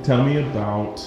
Tell me about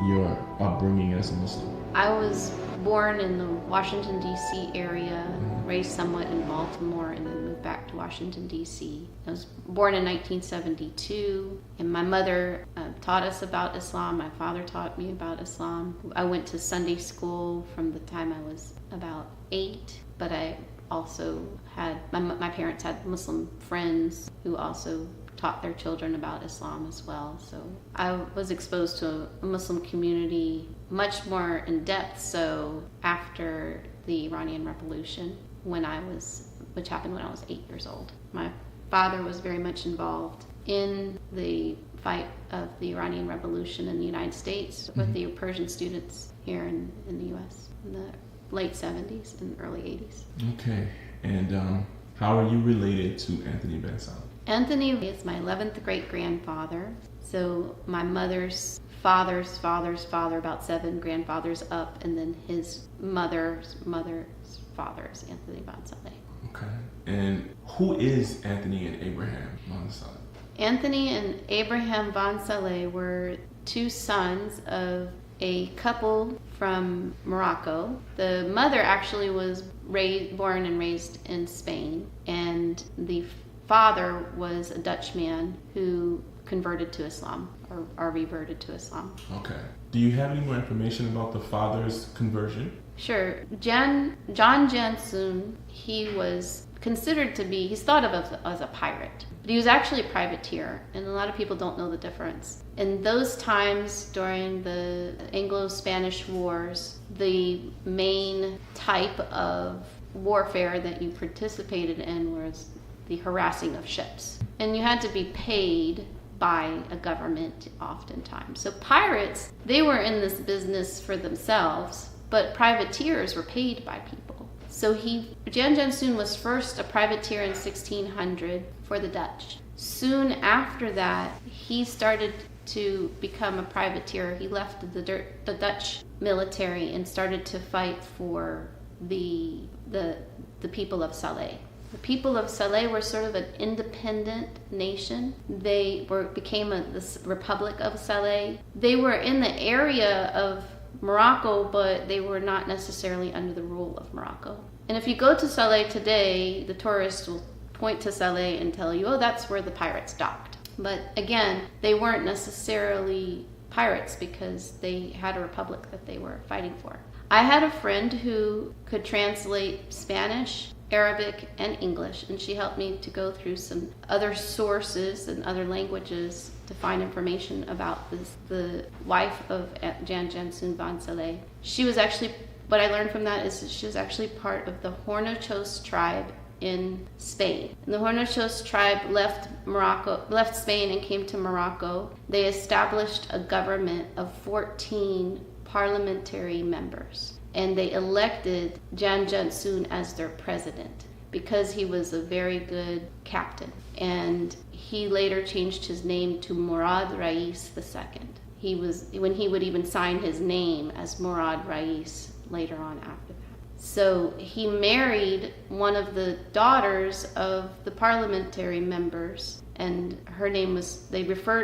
your upbringing as a Muslim. I was born in the Washington, D.C. area, raised somewhat in Baltimore, and then moved back to Washington, D.C. I was born in 1972, and my mother taught us about Islam. My father taught me about Islam. I went to Sunday school from the time I was about 8, but I also had, my parents had Muslim friends who also taught their children about Islam as well. So I was exposed to a Muslim community much more in depth so after the Iranian Revolution, which happened when I was 8 years old. My father was very much involved in the fight of the Iranian Revolution in the United States with the Persian students here in the U.S. in the late 70s and early 80s. Okay, and how are you related to Anthony Ben Salee? Anthony is my 11th great-grandfather. So my mother's father's father, about 7 grandfathers up, and then his mother's father is Anthony Ben Salee. Okay. And who is Anthony and Abraham Ben Salee? Anthony and Abraham Ben Salee were 2 sons of a couple from Morocco. The mother actually was born and raised in Spain, and the father was a Dutch man who converted to Islam or reverted to Islam. Okay. Do you have any more information about the father's conversion? Sure. John Jansoon, he was considered to be, he's thought of as a pirate, but he was actually a privateer, and a lot of people don't know the difference. In those times during the Anglo-Spanish Wars, the main type of warfare that you participated in was the harassing of ships. And you had to be paid by a government oftentimes. So pirates, they were in this business for themselves, but privateers were paid by people. So Jan Jansoon was first a privateer in 1600 for the Dutch. Soon after that, he started to become a privateer. He left the Dutch military and started to fight for the people of Salee. The people of Salee were sort of an independent nation. They became the Republic of Salee. They were in the area of Morocco, but they were not necessarily under the rule of Morocco. And if you go to Salee today, the tourists will point to Salee and tell you, oh, that's where the pirates docked. But again, they weren't necessarily pirates because they had a republic that they were fighting for. I had a friend who could translate Spanish, Arabic, and English, and she helped me to go through some other sources and other languages to find information about the wife of Jan Jansoon Ben Salee. She was actually, what I learned from that is that she was actually part of the Hornochos tribe in Spain. And the Hornochos tribe left Spain and came to Morocco. They established a government of 14 parliamentary members, and they elected Jan Jansoon as their president because he was a very good captain. And he later changed his name to Murad Rais II. When he would even sign his name as Murad Rais later on after that. So he married one of the daughters of the parliamentary members, and her name was,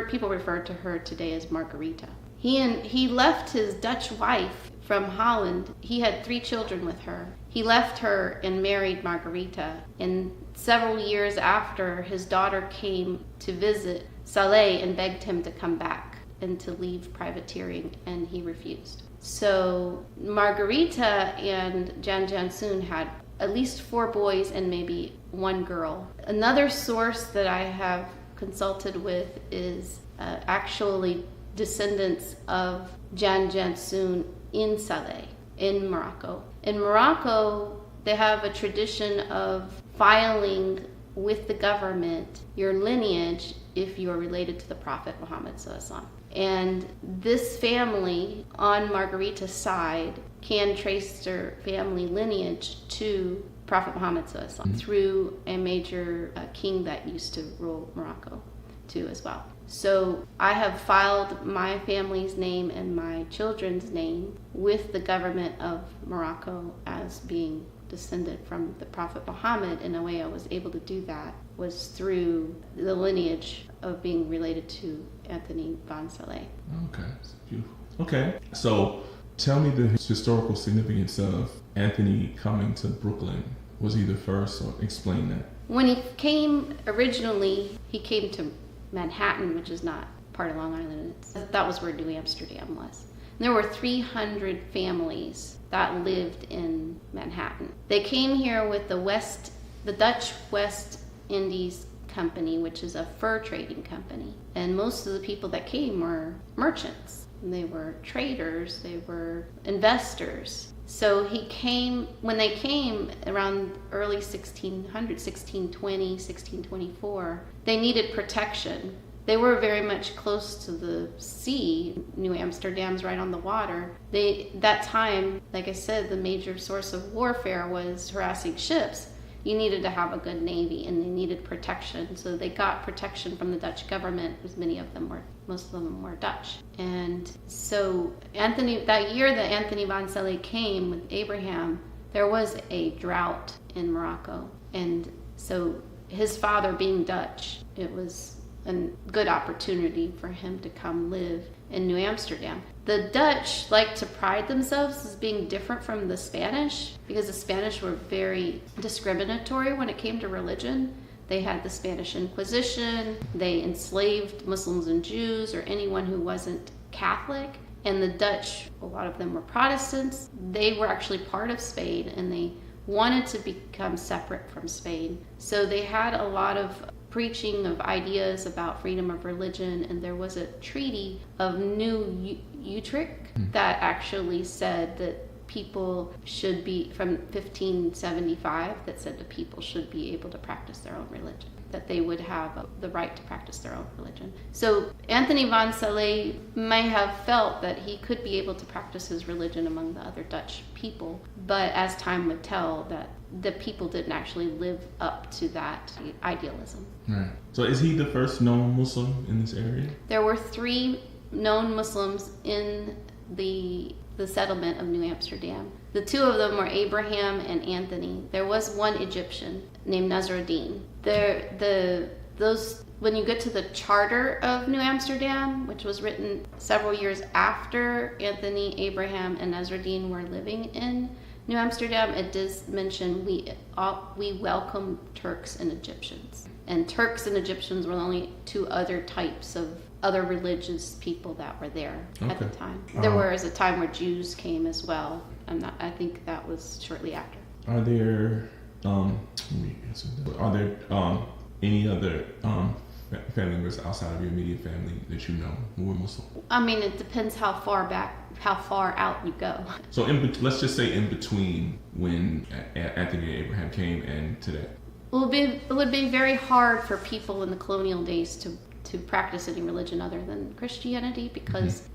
people refer to her today as Margarita. He left his Dutch wife from Holland. He had 3 children with her. He left her and married Margarita. And several years after, his daughter came to visit Salee and begged him to come back and to leave privateering, and he refused. So Margarita and Jan Jansoon had at least 4 boys and maybe 1 girl. Another source that I have consulted with is actually descendants of Jan Jansoon in Salee, in Morocco. In Morocco, they have a tradition of filing with the government your lineage if you're related to the Prophet Muhammad sallallahu alaihi wasallam. And this family on Margarita's side can trace their family lineage to Prophet Muhammad sallallahu alaihi wasallam through a major king that used to rule Morocco too as well. So I have filed my family's name and my children's name with the government of Morocco as being descended from the Prophet Muhammad. In a way, I was able to do that was through the lineage of being related to Anthony von Salee. Okay, that's beautiful. Okay, so tell me the historical significance of Anthony coming to Brooklyn. Was he the first, or explain that? When he came originally, he came to Manhattan, which is not part of Long Island. That was where New Amsterdam was. There were 300 families that lived in Manhattan. They came here with the Dutch West Indies Company, which is a fur trading company. And most of the people that came were merchants. They were traders, they were investors. So when they came around early 1600s, 1620, 1624, they needed protection. They were very much close to the sea. New Amsterdam's right on the water. That time, like I said, the major source of warfare was harassing ships. You needed to have a good navy, and they needed protection. So they got protection from the Dutch government, as most of them were Dutch. And so that year that Anthony von Salee came with Abraham, there was a drought in Morocco. And so his father being Dutch, it was a good opportunity for him to come live in New Amsterdam. The Dutch like to pride themselves as being different from the Spanish, because the Spanish were very discriminatory when it came to religion. They had the Spanish Inquisition, they enslaved Muslims and Jews or anyone who wasn't Catholic. And the Dutch, a lot of them were Protestants. They were actually part of Spain, and they wanted to become separate from Spain. So they had a lot of preaching of ideas about freedom of religion, and there was a treaty of New Utrecht that actually said that people should be, from 1575, that said that people should be able to practice their own religion, that they would have the right to practice their own religion. So Anthony von Salee may have felt that he could be able to practice his religion among the other Dutch people, but as time would tell, that the people didn't actually live up to that idealism. Right. So is he the first known Muslim in this area? There were 3 known Muslims in the settlement of New Amsterdam. The 2 of them were Abraham and Anthony. There was one Egyptian named Nasruddin. When you get to the Charter of New Amsterdam, which was written several years after Anthony, Abraham, and Nasruddin were living in New Amsterdam, it does mention we welcome Turks and Egyptians. And Turks and Egyptians were the only 2 other types of other religious people that were there at the time. There was a time where Jews came as well. I think that was shortly after. Are there any other family members outside of your immediate family that you know who were Muslim? I mean, it depends how far out you go. So let's just say in between when Anthony and Abraham came and today. It would be very hard for people in the colonial days to practice any religion other than Christianity, because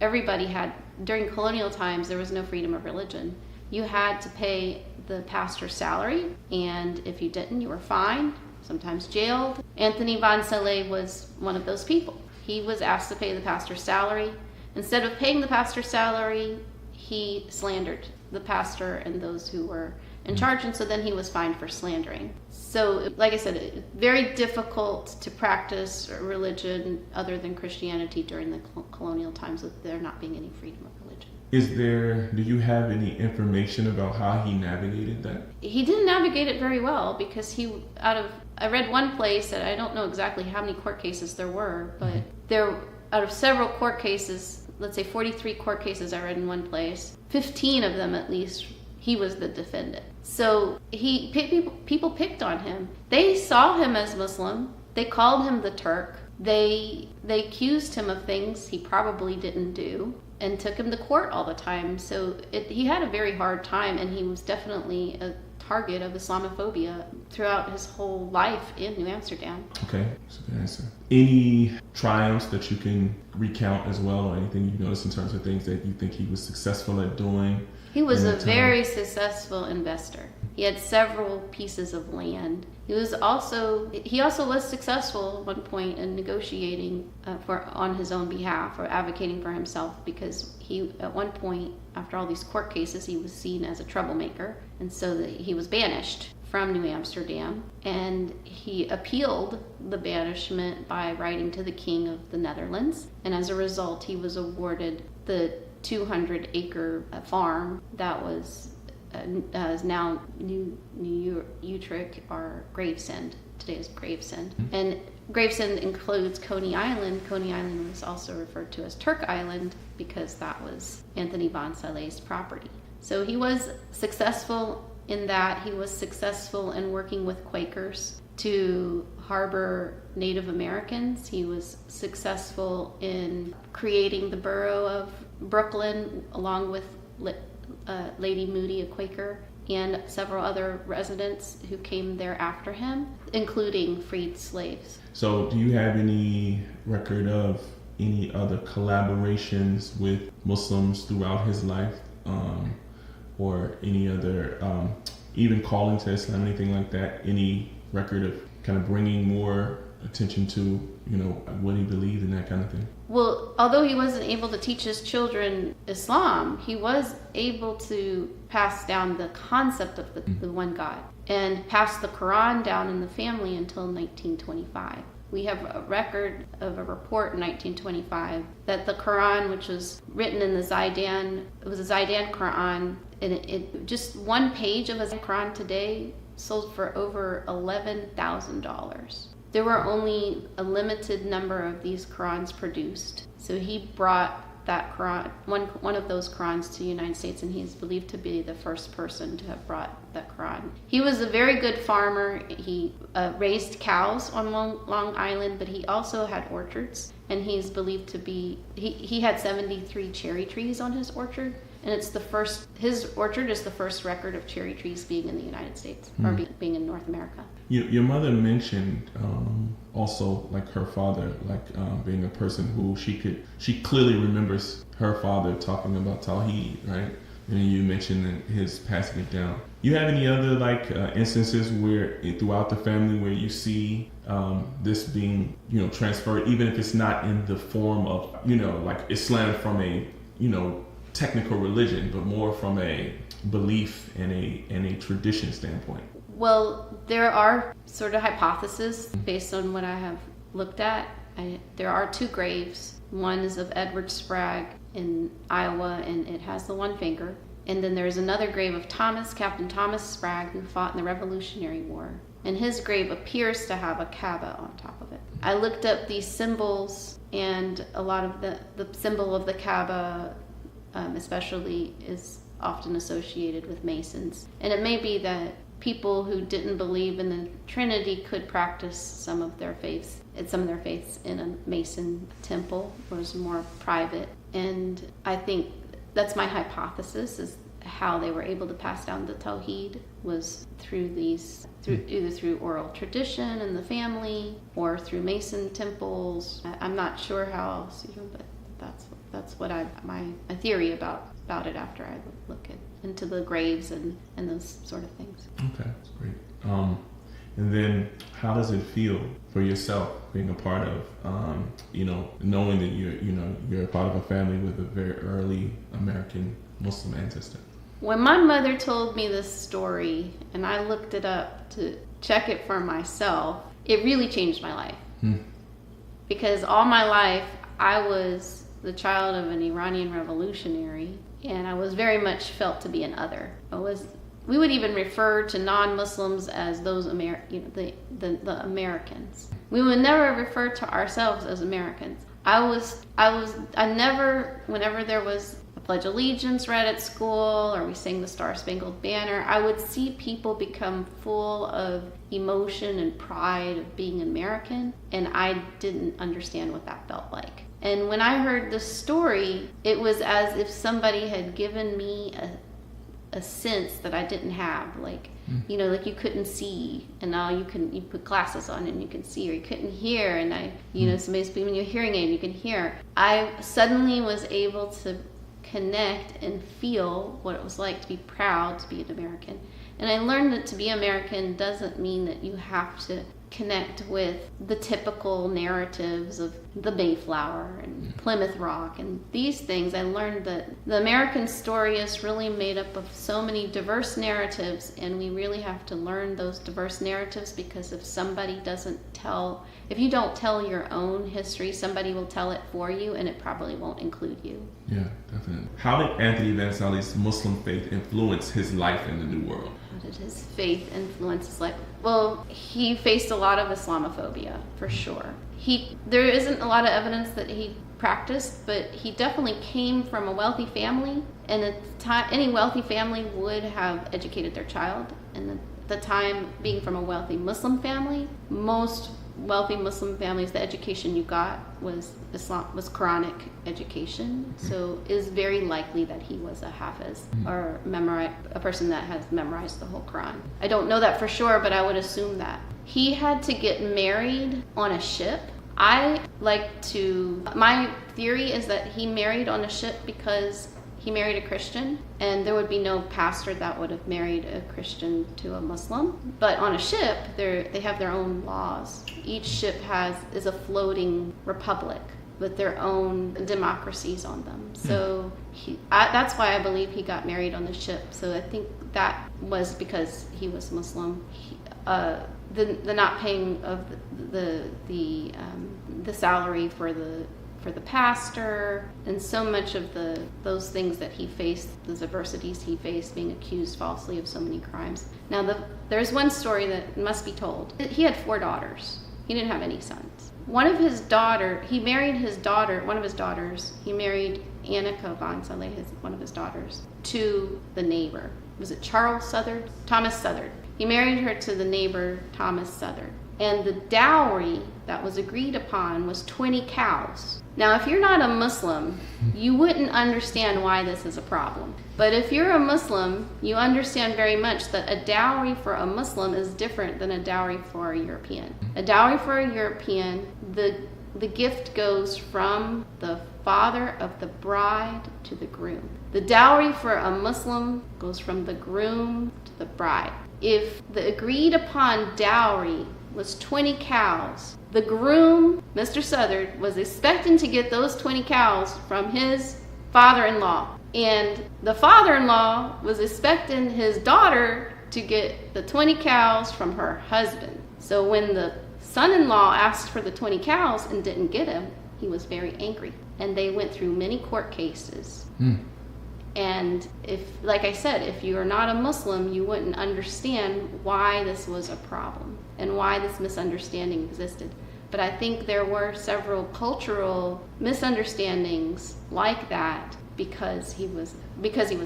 everybody had, during colonial times, there was no freedom of religion. You had to pay the pastor's salary, and if you didn't, you were fined, sometimes jailed. Anthony von Salee was one of those people. He was asked to pay the pastor's salary. Instead of paying the pastor's salary, he slandered the pastor and those who were in charge, and so then he was fined for slandering. So, like I said, it's very difficult to practice religion other than Christianity during the colonial times, with there not being any freedom of religion. Do you have any information about how he navigated that? He didn't navigate it very well, because I read one place that I don't know exactly how many court cases there were, but out of several court cases, let's say 43 court cases I read in one place, 15 of them at least, he was the defendant. So people picked on him. They saw him as Muslim. They called him the Turk. They accused him of things he probably didn't do, and took him to court all the time. So he had a very hard time, and he was definitely a target of Islamophobia throughout his whole life in New Amsterdam. Okay, that's a good answer. Any triumphs that you can recount as well, or anything you noticed in terms of things that you think he was successful at doing? He was a very successful investor. He had several pieces of land. He also was successful at one point in negotiating on his own behalf, or advocating for himself, because he, at one point, after all these court cases, he was seen as a troublemaker, and so he was banished from New Amsterdam, and he appealed the banishment by writing to the King of the Netherlands, and as a result he was awarded the 200-acre farm that was is now New Utrecht, or Gravesend. Today is Gravesend. And Gravesend includes Coney Island. Coney Island was also referred to as Turk Island because that was Anthony von Salee's property. So he was successful in that. He was successful in working with Quakers to harbor Native Americans. He was successful in creating the borough of Brooklyn along with Lady Moody, a Quaker, and several other residents who came there after him, including freed slaves. So do you have any record of any other collaborations with Muslims throughout his life, or any other, even calling to Islam, anything like that? Any record of kind of bringing more attention to, what he believed and that kind of thing? Well, although he wasn't able to teach his children Islam, he was able to pass down the concept of the one God and pass the Quran down in the family until 1925. We have a record of a report in 1925 that the Quran, which was written in the Zaydan, it was a Zaydan Quran, and it just one page of a Quran today sold for over $11,000. There were only a limited number of these Qurans produced. So he brought that Quran, one of those Qurans, to the United States, and he's believed to be the first person to have brought that Quran. He was a very good farmer. He raised cows on Long Island, but he also had orchards, and he's believed to be, he had 73 cherry trees on his orchard. And it's his orchard is the first record of cherry trees being in the United States, or being in North America. Your mother mentioned also like her father, being a person who she clearly remembers her father talking about Tawheed, right? And you mentioned his passing it down. You have any other instances where throughout the family where you see this being transferred, even if it's not in the form of like Islam from a technical religion, but more from a belief and a tradition standpoint? Well, there are sort of hypotheses based on what I have looked at. There are two graves. One is of Edward Spragg in Iowa, and it has the one finger. And then there's another grave of Captain Thomas Spragg, who fought in the Revolutionary War. And his grave appears to have a Kaaba on top of it. I looked up these symbols, and a lot of the symbol of the Kaaba especially is often associated with Masons. And it may be that people who didn't believe in the Trinity could practice some of their faiths in a Mason temple, or was more private. And I think that's my hypothesis, is how they were able to pass down the Tawheed was either through oral tradition in the family or through Mason temples. I'm not sure how else, but that's what my theory about it after I look into the graves and those sort of things. Okay, that's great. And then how does it feel for yourself being a part of, knowing that you're a part of a family with a very early American Muslim ancestor? When my mother told me this story and I looked it up to check it for myself, it really changed my life. Because all my life I was the child of an Iranian revolutionary, and I was very much felt to be an other. We would even refer to non-Muslims as those the Americans. We would never refer to ourselves as Americans. Whenever there was a Pledge of Allegiance read at school, or we sang the Star Spangled Banner, I would see people become full of emotion and pride of being American, and I didn't understand what that felt like. And when I heard the story, it was as if somebody had given me a sense that I didn't have, like you couldn't see, and now you put glasses on and you can see, or you couldn't hear, and somebody's giving you a hearing aid and you can hear. I suddenly was able to connect and feel what it was like to be proud to be an American. And I learned that to be American doesn't mean that you have to connect with the typical narratives of the Mayflower and Plymouth Rock and these things. I learned that the American story is really made up of so many diverse narratives, and we really have to learn those diverse narratives, because if you don't tell your own history, somebody will tell it for you, and it probably won't include you. Yeah, definitely. How did Anthony Van Salee's Muslim faith influence his life in the New World? How did his faith influence his life? Well, he faced a lot of Islamophobia, for sure. There isn't a lot of evidence that he practiced, but he definitely came from a wealthy family, and at the time, any wealthy family would have educated their child. And at the time, being from a wealthy Muslim family, most wealthy Muslim families, the education you got was Quranic education. So it is very likely that he was a hafiz, or a person that has memorized the whole Quran. I don't know that for sure, but I would assume that. He had to get married on a ship. My theory is that he married on a ship because he married a Christian, and there would be no pastor that would have married a Christian to a Muslim. But on a ship, they have their own laws. Each ship is a floating republic with their own democracies on them. So that's why I believe he got married on the ship. So I think that was because he was Muslim. The not paying of the salary for the pastor, and so much of those things that he faced, those adversities he faced, being accused falsely of so many crimes. Now, there's one story that must be told. He had 4 daughters. He didn't have any sons. He married one of his daughters. He married Annika Van Salee, one of his daughters, to the neighbor. Was it Thomas Southard. He married her to the neighbor, Thomas Southard. And the dowry that was agreed upon was 20 cows. Now, if you're not a Muslim, you wouldn't understand why this is a problem. But if you're a Muslim, you understand very much that a dowry for a Muslim is different than a dowry for a European. A dowry for a European, the gift goes from the father of the bride to the groom. The dowry for a Muslim goes from the groom to the bride. If the agreed upon dowry was 20 cows, the groom, Mr. Southard, was expecting to get those 20 cows from his father-in-law. And the father-in-law was expecting his daughter to get the 20 cows from her husband. So when the son-in-law asked for the 20 cows and didn't get him, he was very angry. And they went through many court cases. And like I said, if you're not a Muslim, you wouldn't understand why this was a problem and why this misunderstanding existed. But I think there were several cultural misunderstandings like that because he was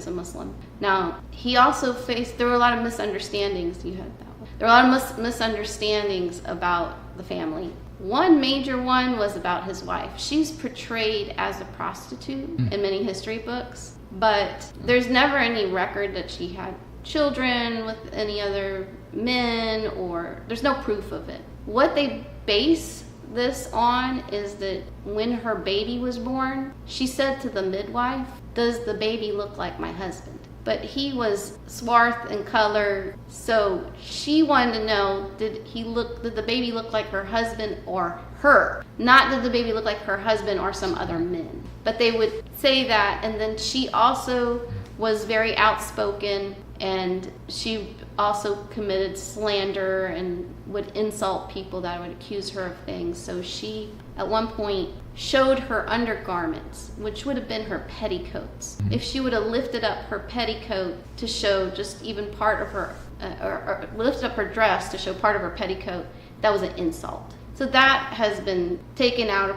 a Muslim. Now, he also there were a lot of misunderstandings. You had that one. There were a lot of misunderstandings about the family. One major one was about his wife. She's portrayed as a prostitute in many history books, but there's never any record that she had children with any other men, or there's no proof of it. What they base this on is that when her baby was born, she said to the midwife, "Does the baby look like my husband?" But he was swarth in color, so she wanted to know, did the baby look like her husband or her? Not did the baby look like her husband or some other men. But they would say that, and then she also was very outspoken, and she also committed slander and would insult people that would accuse her of things. So she, at one point, showed her undergarments, which would have been her petticoats. If she would have lifted up her petticoat to show just even part of her, or lifted up her dress to show part of her petticoat, that was an insult. So that has been taken out of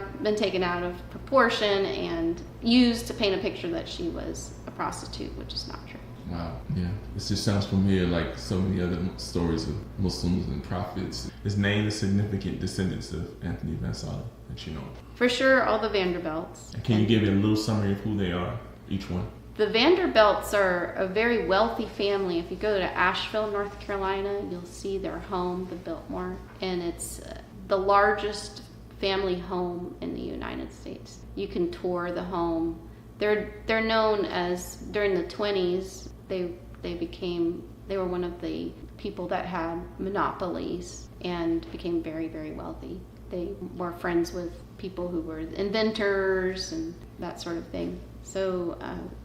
proportion and used to paint a picture that she was a prostitute, which is not true. Wow, yeah. This just sounds familiar, like so many other stories of Muslims and prophets. His name is significant descendants of Anthony Van Salee, that you know. For sure, all the Vanderbilts. And can you give a little summary of who they are, each one? The Vanderbilts are a very wealthy family. If you go to Asheville, North Carolina, you'll see their home, the Biltmore, and it's the largest family home in the United States. You can tour the home. They're known as, during the 20s, they were one of the people that had monopolies and became very, very wealthy. They were friends with people who were inventors and that sort of thing. So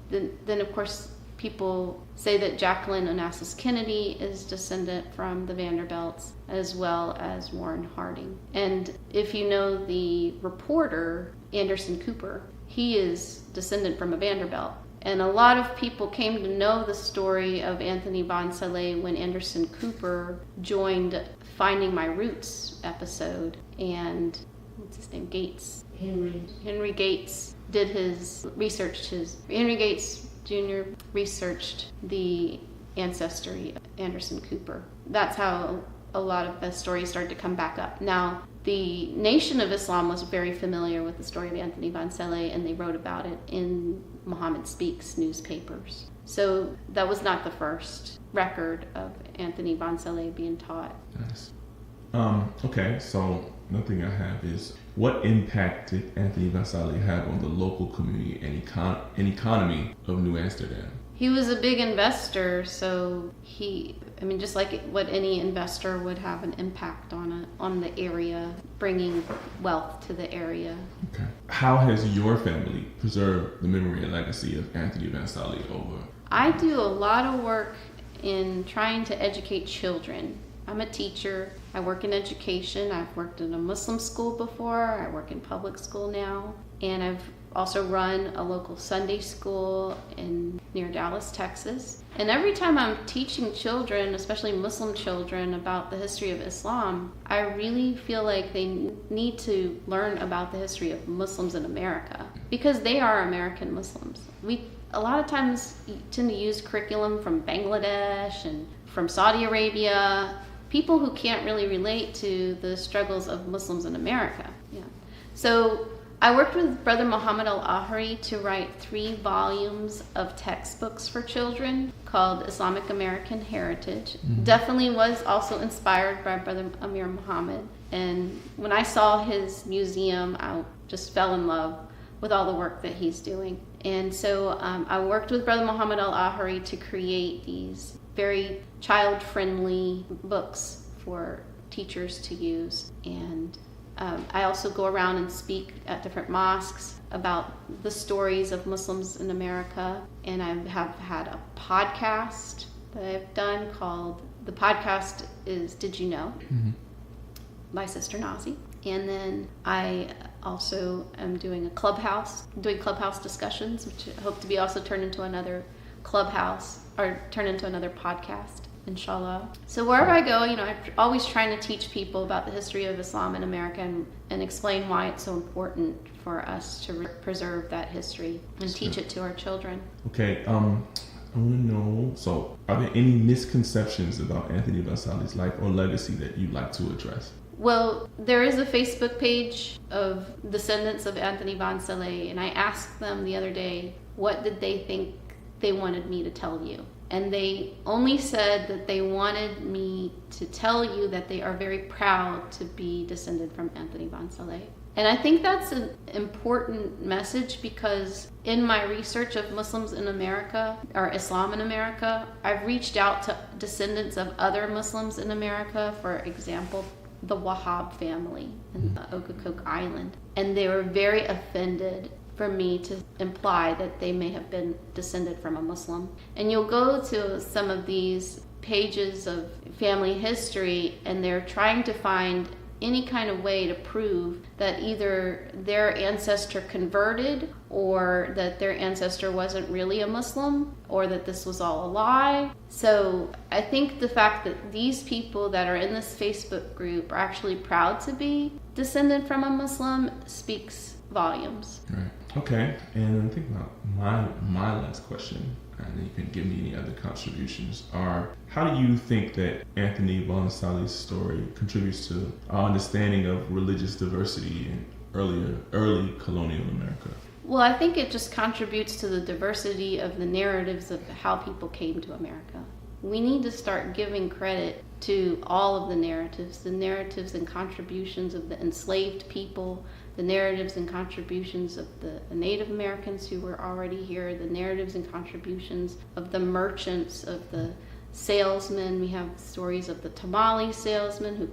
then of course, people say that Jacqueline Onassis Kennedy is descendant from the Vanderbilts, as well as Warren Harding. And if you know the reporter, Anderson Cooper, he is descendant from a Vanderbilt. And a lot of people came to know the story of Anthony von Salee when Anderson Cooper joined Finding My Roots episode. And what's his name? Gates. Henry Gates did his research. Henry Gates Jr. researched the ancestry of Anderson Cooper. That's how a lot of the stories started to come back up. Now, the Nation of Islam was very familiar with the story of Anthony von Salee, and they wrote about it in Muhammad Speaks newspapers. So that was not the first record of Anthony von Salee being taught. Nice. Okay, so another thing I have is, what impact did Anthony von Salee have on the local community and economy of New Amsterdam? He was a big investor, so just like what any investor would have an impact on the area, bringing wealth to the area. Okay. How has your family preserved the memory and legacy of Anthony von Salee over? I do a lot of work in trying to educate children. I'm a teacher. I work in education. I've worked in a Muslim school before. I work in public school now. And I've also run a local Sunday school near Dallas, Texas. And every time I'm teaching children, especially Muslim children, about the history of Islam, I really feel like they need to learn about the history of Muslims in America, because they are American Muslims. We a lot of times tend to use curriculum from Bangladesh and from Saudi Arabia, people who can't really relate to the struggles of Muslims in America. Yeah. So I worked with Brother Muhammad Al-Ahari to write 3 volumes of textbooks for children called Islamic American Heritage. Mm-hmm. Definitely was also inspired by Brother Amir Muhammad. And when I saw his museum, I just fell in love with all the work that he's doing. And so I worked with Brother Muhammad Al-Ahari to create these very child-friendly books for teachers to use. And I also go around and speak at different mosques about the stories of Muslims in America. And I have had a podcast that I've done the podcast is Did You Know? Mm-hmm. by Sister Nazi. And then I also am doing clubhouse discussions, which I hope to be also turned into another clubhouse or turn into another podcast, inshallah. So wherever I go, I'm always trying to teach people about the history of Islam in America and explain why it's so important for us to preserve that history and teach it to our children. Okay, I want to know, so are there any misconceptions about Anthony von Salee's life or legacy that you'd like to address? Well, there is a Facebook page of Descendants of Anthony von Salee, and I asked them the other day, what did they think they wanted me to tell you? And they only said that they wanted me to tell you that they are very proud to be descended from Anthony von Salee. And I think that's an important message, because in my research of Muslims in America, or Islam in America, I've reached out to descendants of other Muslims in America, for example, the Wahhab family in Ocracoke Island. And they were very offended for me to imply that they may have been descended from a Muslim. And you'll go to some of these pages of family history, and they're trying to find any kind of way to prove that either their ancestor converted, or that their ancestor wasn't really a Muslim, or that this was all a lie. So I think the fact that these people that are in this Facebook group are actually proud to be descended from a Muslim speaks volumes. Right. Okay. And I think about my last question, and you can give me any other contributions, are how do you think that Anthony von Salee's story contributes to our understanding of religious diversity in early colonial America? Well, I think it just contributes to the diversity of the narratives of how people came to America. We need to start giving credit to all of the narratives and contributions of the enslaved people, the narratives and contributions of the Native Americans who were already here, the narratives and contributions of the merchants, of the salesmen. We have stories of the tamale salesman who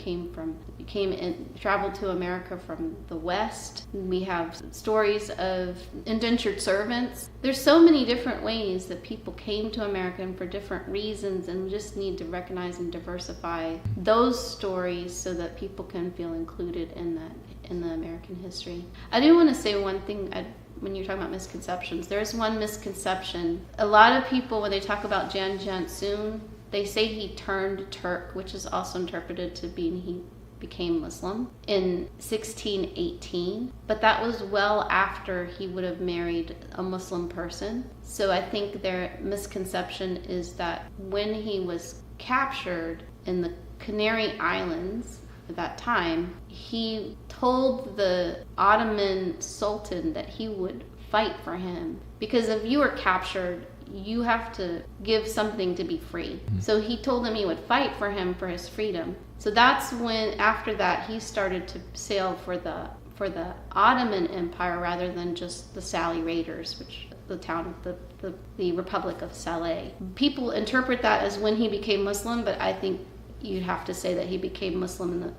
traveled to America from the West. We have stories of indentured servants. There's so many different ways that people came to America and for different reasons, and we just need to recognize and diversify those stories so that people can feel included in the American history. I do want to say one thing. When you're talking about misconceptions, there's one misconception. A lot of people, when they talk about Jan Jansoon, they say he turned Turk, which is also interpreted to mean he became Muslim in 1618. But that was well after he would have married a Muslim person. So I think their misconception is that when he was captured in the Canary Islands at that time, he told the Ottoman Sultan that he would fight for him, because if you were captured, you have to give something to be free. So he told him he would fight for him for his freedom. So that's when, after that, he started to sail for the Ottoman Empire rather than just the Salee Raiders, which the town of the Republic of Salee. People interpret that as when he became Muslim, but I think you'd have to say that he became Muslim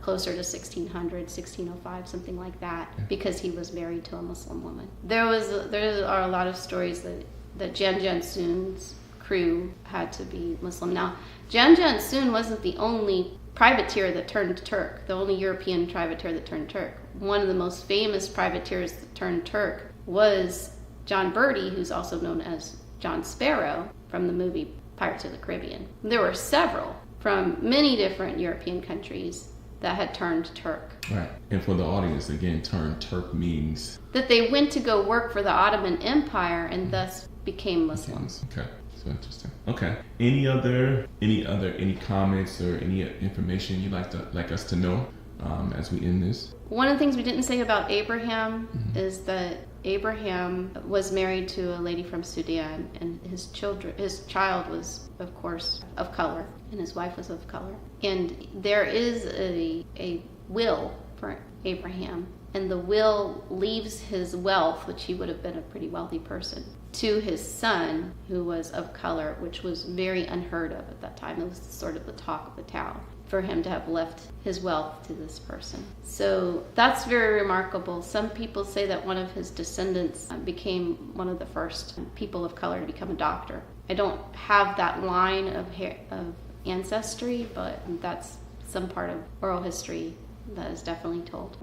closer to 1600, 1605, something like that, because he was married to a Muslim woman. There are a lot of stories that Jan Jansoon's crew had to be Muslim. Now, Jan Jansoon wasn't the only privateer that turned Turk, the only European privateer that turned Turk. One of the most famous privateers that turned Turk was John Bertie, who's also known as John Sparrow from the movie Pirates of the Caribbean. There were several from many different European countries that had turned Turk. Right. And for the audience, again, turned Turk means that they went to go work for the Ottoman Empire and thus became Muslims. Okay. So interesting. Okay. Any comments or any information you'd like us to know as we end this? One of the things we didn't say about Abraham is that Abraham was married to a lady from Sudan, and his child was, of course, of color, and his wife was of color. And there is a will for Abraham, and the will leaves his wealth, which he would have been a pretty wealthy person, to his son, who was of color, which was very unheard of at that time. It was sort of the talk of the town for him to have left his wealth to this person. So that's very remarkable. Some people say that one of his descendants became one of the first people of color to become a doctor. I don't have that line of ancestry, but that's some part of oral history that is definitely told.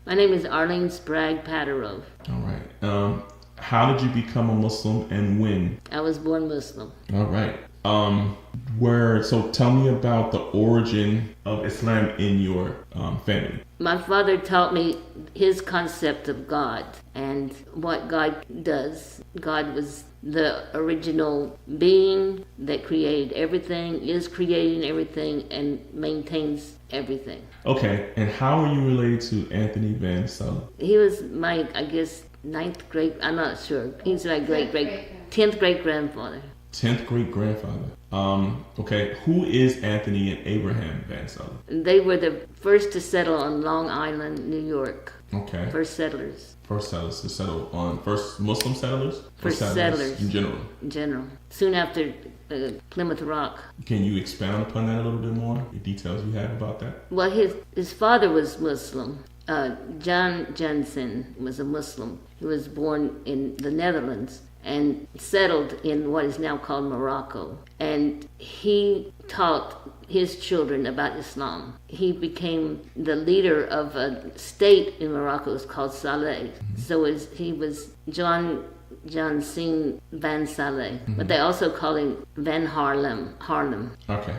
My name is Arlene Sprague Pater-Rov. All right. How did you become a Muslim and when? I was born Muslim. All right. So tell me about the origin of Islam in your family. My father taught me his concept of God and what God does. God was the original being that created everything, is creating everything, and maintains everything. Okay, and how are you related to Anthony Van Salee? He was my, I guess, 9th great, I'm not sure. He's my 10th great grandfather. 10th great grandfather. Okay, who is Anthony and Abraham Van Salee? They were the first to settle on Long Island, New York. Okay. First settlers. First settlers to settle on, first Muslim settlers? First settlers. In general? In general. Soon after Plymouth Rock. Can you expound upon that a little bit more? The details you have about that? Well, his father was Muslim. John Jansen was a Muslim. He was born in the Netherlands and settled in what is now called Morocco. And he taught his children about Islam. He became the leader of a state in Morocco. It's called Salee. So he was John Jansen Van Salee, but they also call him Van Harlem. Okay.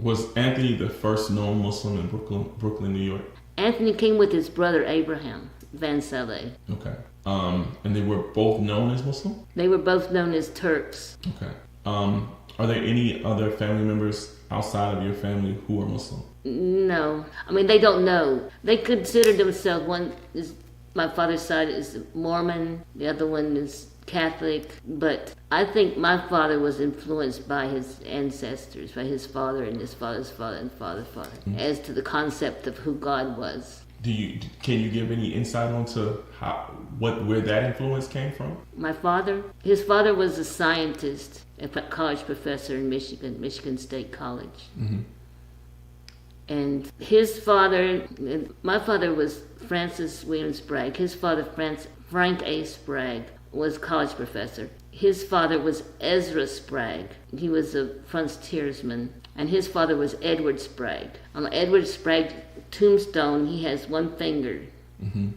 Was Anthony the first known Muslim in Brooklyn, New York? Anthony came with his brother Abraham Van Salee. Okay. And they were both known as Muslim? They were both known as Turks. Okay. Are there any other family members outside of your family who are Muslim? No. I mean, they don't know. They consider themselves, one is, my father's side is Mormon, the other one is Catholic, but I think my father was influenced by his ancestors, by his father and his father's father and father's father, as to the concept of who God was. Can you give any insight onto where that influence came from? My father, his father was a scientist, a college professor in Michigan State College. Mm-hmm. And his father, my father was Francis William Sprague. His father, Frank A. Sprague, was a college professor. His father was Ezra Sprague. He was a frontiersman. And his father was Edward Sprague. On Edward Sprague's tombstone, he has one finger. Mm-hmm.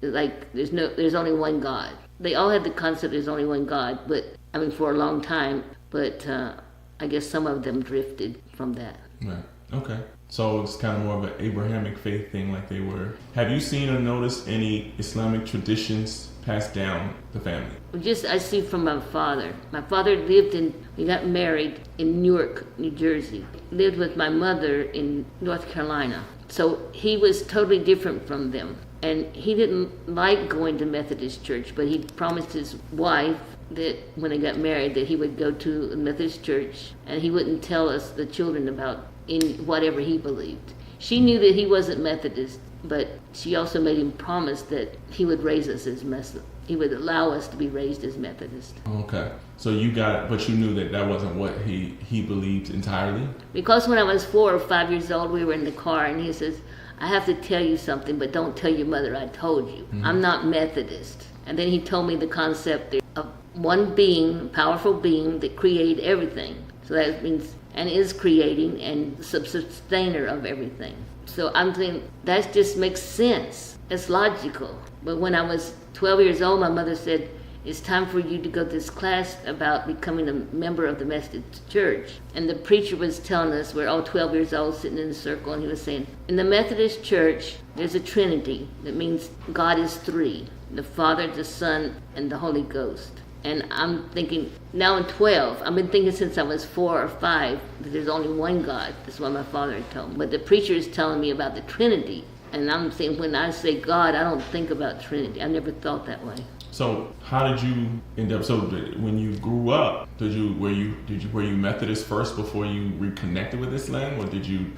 Like there's only one God. They all had the concept there's only one God, but I mean for a long time. But I guess some of them drifted from that. Right. Okay. So it's kind of more of an Abrahamic faith thing, like they were. Have you seen or noticed any Islamic traditions passed down the family? I see from my father. My father we got married in Newark, New Jersey. Lived with my mother in North Carolina. So he was totally different from them. And he didn't like going to Methodist church, but he promised his wife that when they got married that he would go to a Methodist church and he wouldn't tell us, the children, about in whatever he believed. She knew that he wasn't Methodist, but she also made him promise that he would raise us as Muslim. He would allow us to be raised as Methodist. Okay. So you knew that wasn't what he believed entirely? Because when I was 4 or 5 years old, we were in the car and he says, I have to tell you something, but don't tell your mother I told you. Mm-hmm. I'm not Methodist. And then he told me the concept of one being, a powerful being that created everything. So that means, and is creating and sustainer of everything. So I'm thinking, that just makes sense. It's logical. But when I was 12 years old, my mother said, it's time for you to go to this class about becoming a member of the Methodist Church. And the preacher was telling us, we're all 12 years old sitting in a circle, and he was saying, in the Methodist Church, there's a Trinity. That means God is three, the Father, the Son, and the Holy Ghost. And I'm thinking, now I'm 12. I've been thinking since I was 4 or 5 that there's only one God. That's what my father had told me. But the preacher is telling me about the Trinity. And I'm saying, when I say God, I don't think about Trinity. I never thought that way. So how did you end up? So when you grew up, were you Methodist first before you reconnected with Islam, or did you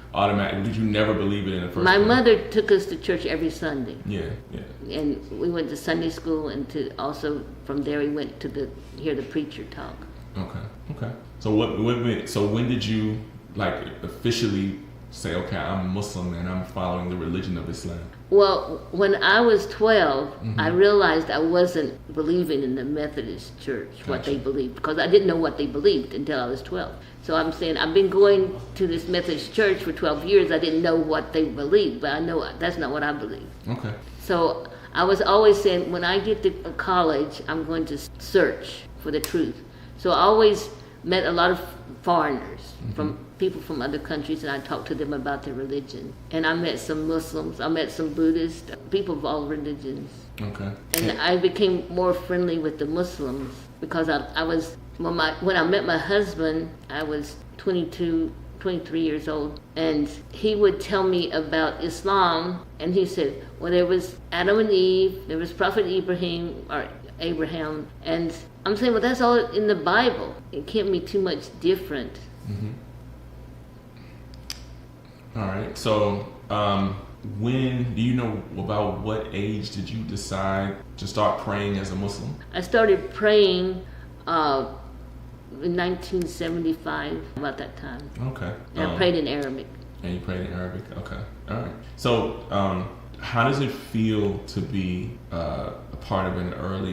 never believe it in the first place? My mother took us to church every Sunday. Yeah. And we went to Sunday school, and also from there we went to hear the preacher talk. Okay. So when did you officially say, okay, I'm Muslim and I'm following the religion of Islam? Well, when I was 12, mm-hmm. I realized I wasn't believing in the Methodist Church, Gotcha. what they believed, because I didn't know what they believed until I was 12. So I'm saying, I've been going to this Methodist Church for 12 years. I didn't know what they believed, but I know that's not what I believe. Okay. So I was always saying, when I get to college, I'm going to search for the truth. So I always met a lot of foreigners, mm-hmm. from people from other countries, and I talked to them about their religion. And I met some Muslims, I met some Buddhists, people of all religions. Okay. And I became more friendly with the Muslims because I was, when I met my husband, I was 23 years old, and he would tell me about Islam, and he said, well, there was Adam and Eve, there was Prophet Abraham, and I'm saying, well, that's all in the Bible. It can't be too much different. Mm-hmm. All right. So, when do you know about what age did you decide to start praying as a Muslim? I started praying in 1975, about that time. Okay. And I prayed in Arabic. And you prayed in Arabic? Okay. All right. So, how does it feel to be a part of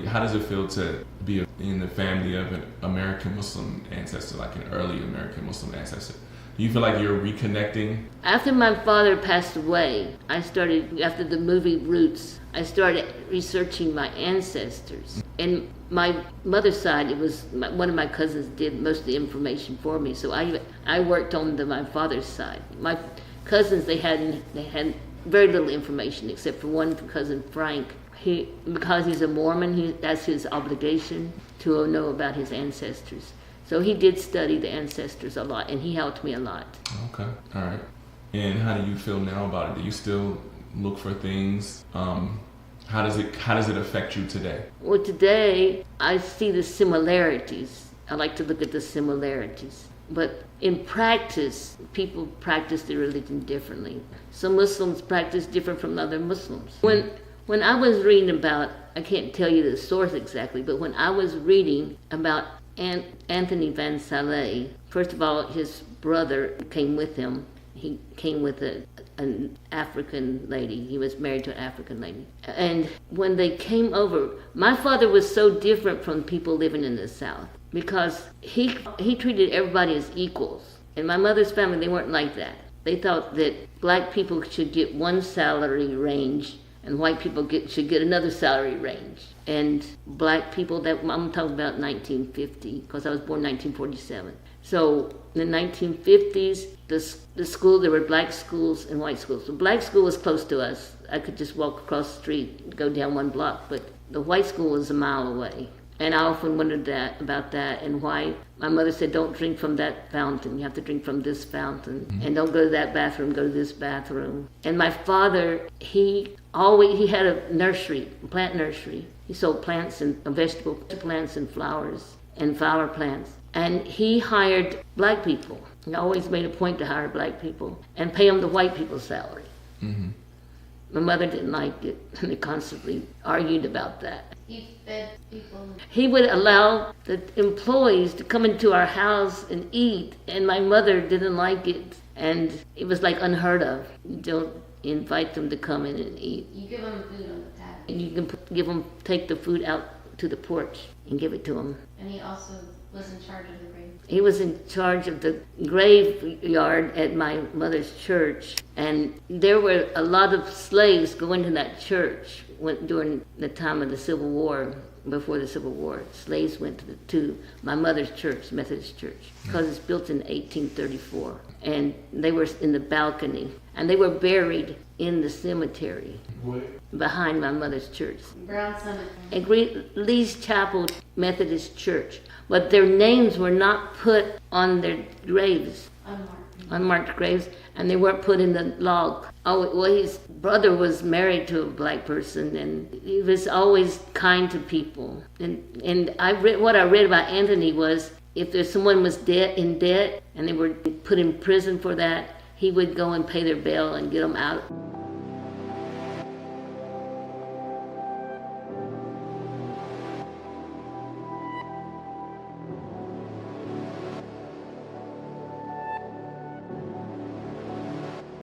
how does it feel to be in the family of an American Muslim ancestor, like an early American Muslim ancestor? Do you feel like you're reconnecting? After my father passed away, after the movie Roots, I started researching my ancestors. And my mother's side, it was one of my cousins did most of the information for me. So I worked on my father's side. My cousins, they had very little information except for one cousin, Frank. Because he's a Mormon, that's his obligation to know about his ancestors. So he did study the ancestors a lot, and he helped me a lot. Okay, all right. And how do you feel now about it? Do you still look for things How does it affect you today? Well, today I see the similarities. I like to look at the similarities. But in practice, people practice their religion differently. Some Muslims practice different from other Muslims. When I was reading about, I can't tell you the source exactly, but when I was reading about Anthony van Salee, first of all, his brother came with him. He came with an African lady. He was married to an African lady. And when they came over, my father was so different from people living in the South because he treated everybody as equals. In my mother's family, they weren't like that. They thought that black people should get one salary range and white people should get another salary range. And black people, that I'm talking about 1950, because I was born 1947. So in the 1950s, the school, there were black schools and white schools. The black school was close to us. I could just walk across the street and go down one block, but the white school was a mile away. And I often wondered about that and why my mother said, don't drink from that fountain. You have to drink from this fountain. Mm-hmm. And don't go to that bathroom, go to this bathroom. And my father, he had a nursery, a plant nursery. He sold plants and vegetable plants and flowers and flower plants. And he hired black people. He always made a point to hire black people and pay them the white people's salary. Mm-hmm. My mother didn't like it, and they constantly argued about that. He fed people. He would allow the employees to come into our house and eat, and my mother didn't like it. And it was like unheard of. You don't invite them to come in and eat. You give them food on the patio. And you can take the food out to the porch and give it to them. And he also was in charge of the grave. He was in charge of the graveyard at my mother's church, and there were a lot of slaves going to that church during the time of the Civil War. Before the Civil War, slaves went to my mother's church, Methodist Church, because it's built in 1834, and they were in the balcony, and they were buried in the cemetery behind my mother's church. Brown Cemetery. At Lee's Chapel Methodist Church, but their names were not put on their graves. Unmarked graves, and they weren't put in the log. Oh, well, his brother was married to a black person, and he was always kind to people. And what I read about Anthony was, if there's someone was in debt, and they were put in prison for that, he would go and pay their bail and get them out.